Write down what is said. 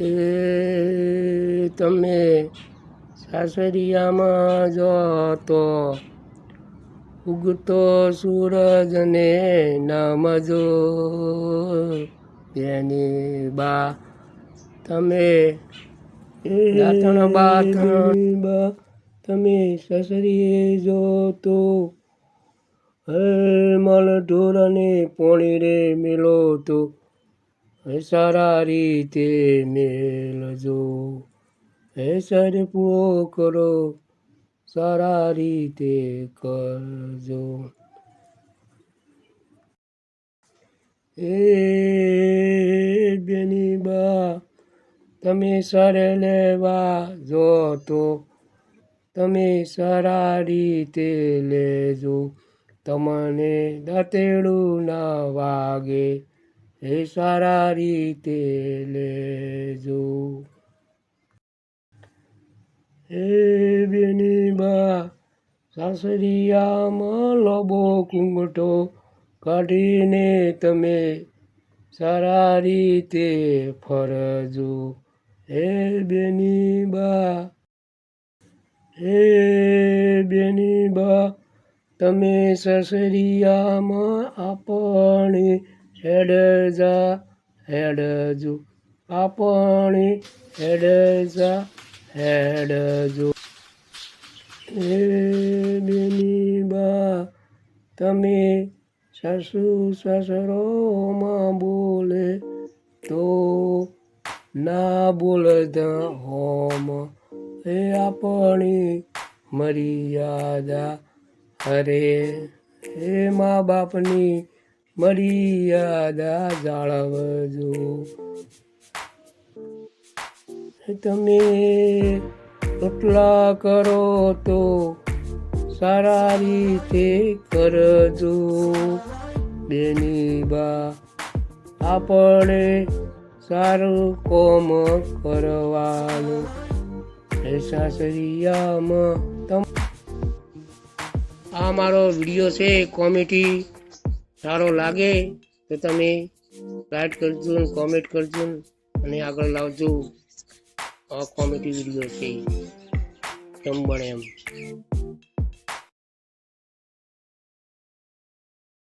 એ તમે સાસરિયામાં જો તો ઉગતો સૂરજને નમજો બેની બા તમે દાંતણ બા તમે સસરીએ જો તો મલ ઢોરને પોણી રે મેલો તો સારા રીતે મેલજો સરપુઓ કરો સારા રીતે કરજો બેની બા તમે સર લેવા જો તો તમે સારા રીતે લેજો તમને દાંતેડું ના વાગે સારા રીતે લેજો બેની બા સાસરિયામાં લોબો કુંગટો કાઢીને તમે સારા રીતે ફરજો બેની બા તમે સસરિયામાં આપણે હેડજો આપણે હેડજો બેની બા તમે સાસુ સસરોમાં બોલે તો ના બોલતા હોમ આપણી મર્યાદા અરે મા બાપની મર્યાદા જાળવજો તમે રોટલા કરો તો સારા રીતે કરજો બેની બા આપણે સારું કોમ કરવાનું સાસરિયામાં આ મારો વિડીયો છે કોમેડી સારો લાગે તો તમે લાઈક કરજો કોમેન્ટ કરજો અને આગળ લાવજો આ કોમેડી વિડીયો છે તમ બને એમ